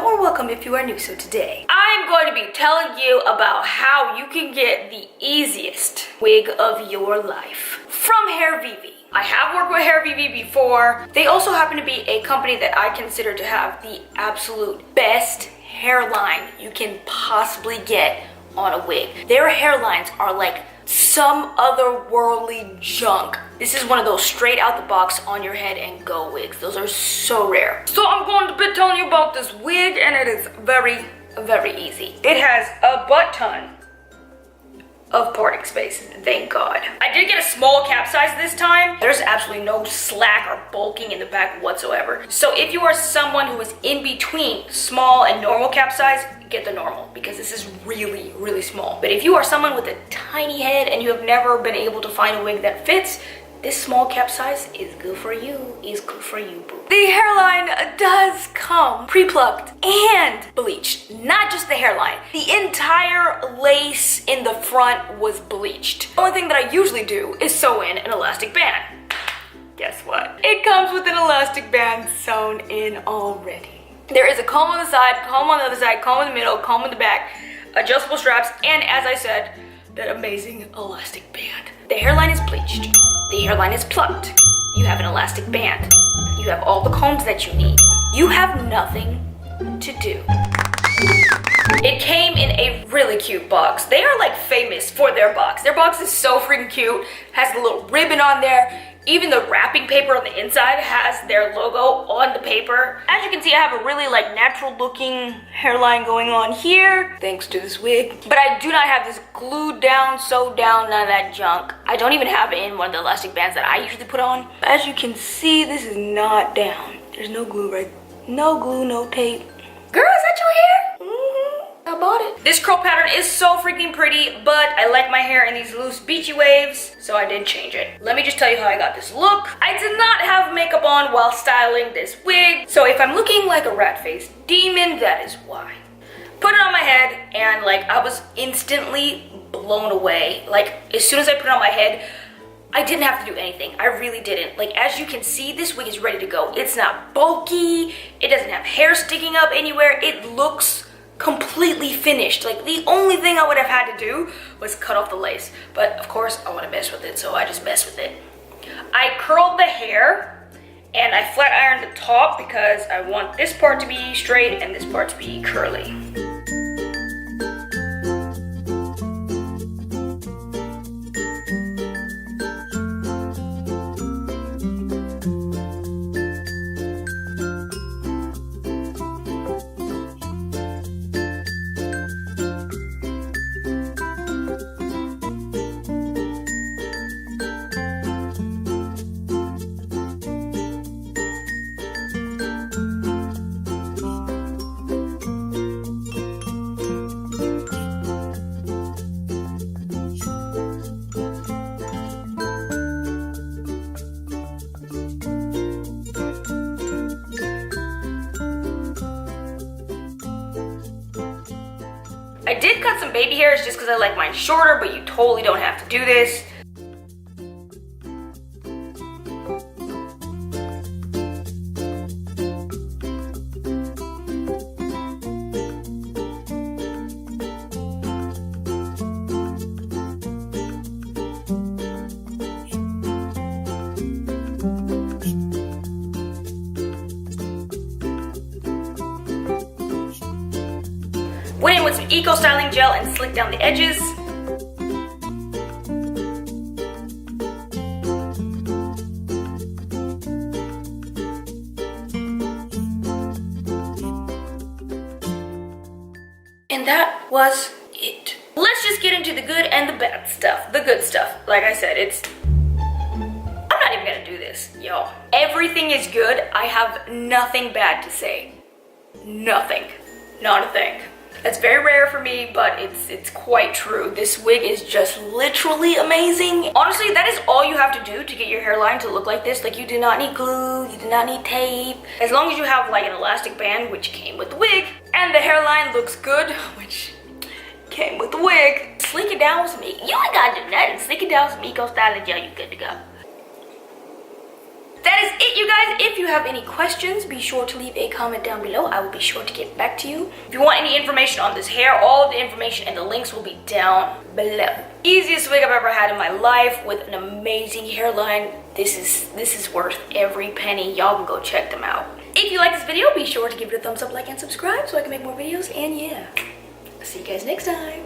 Hello or welcome if you are new. So today, I'm going to be telling you about how you can get the easiest wig of your life from Hairvivi. I have worked with Hairvivi before. They also happen to be a company that I consider to have the absolute best hairline you can possibly get on a wig. Their hairlines are like some otherworldly junk. This is one of those straight out the box on your head and go wigs. Those are so rare. So I'm going to be telling you about this wig, and it is very, very easy. It has a butt ton of parting space, thank God. I did get a small cap size this time. There's absolutely no slack or bulking in the back whatsoever. So if you are someone who is in between small and normal cap size, get the normal, because this is really, really small. But if you are someone with a tiny head and you have never been able to find a wig that fits, this small cap size is good for you, is good for you, boo. The hairline does come pre-plucked and bleached, not just the hairline. The entire lace in the front was bleached. The only thing that I usually do is sew in an elastic band. Guess what? It comes with an elastic band sewn in already. There is a comb on the side, comb on the other side, comb in the middle, comb in the back, adjustable straps, and as I said, that amazing elastic band. The hairline is bleached. The hairline is plucked. You have an elastic band. You have all the combs that you need. You have nothing to do. It came in a really cute box. They are like famous for their box. Their box is so freaking cute. Has a little ribbon on there. Even the wrapping paper on the inside has their logo on the paper. As you can see, I have a really like natural looking hairline going on here, thanks to this wig. But I do not have this glued down, sewed down, none of that junk. I don't even have it in one of the elastic bands that I usually put on. As you can see, this is not down. There's no glue no glue, no tape. Girl, is that your hair? I bought it. This curl pattern is so freaking pretty, but I like my hair in these loose beachy waves, so I did change it. Let me just tell you how I got this look. I did not have makeup on while styling this wig, so if I'm looking like a rat-faced demon, that is why. Put it on my head, and like I was instantly blown away. Like as soon as I put it on my head, I didn't have to do anything. I really didn't. Like as you can see, this wig is ready to go. It's not bulky. It doesn't have hair sticking up anywhere. It looks completely finished. Like the only thing I would have had to do was cut off the lace, but of course I want to mess with it, so I just mess with it. I curled the hair and I flat ironed the top because I want this part to be straight and this part to be curly. I did cut some baby hairs just because I like mine shorter, but you totally don't have to do this. Went in with some Eco Styling Gel and slicked down the edges. And that was it. Let's just get into the good and the bad stuff. The good stuff, like I said, I'm not even gonna do this, y'all. Everything is good. I have nothing bad to say. Nothing. Not a thing. That's very rare for me, but it's quite true. This wig is just literally amazing. Honestly, that is all you have to do to get your hairline to look like this. Like, you do not need glue, you do not need tape. As long as you have like an elastic band, which came with the wig, and the hairline looks good, which came with the wig. Slick it down with some, you ain't gotta do nothing. Slick it down with some Eco Styling Gel, you good to go. that is it, you guys. If you have any questions, be sure to leave a comment down below. I will be sure to get back to you. If you want any information on this hair, all of the information and the links will be down below. Easiest wig I've ever had in my life with an amazing hairline. This is worth every penny. Y'all can go check them out. If you like this video, be sure to give it a thumbs up, like, and subscribe so I can make more videos. And yeah, I'll see you guys next time.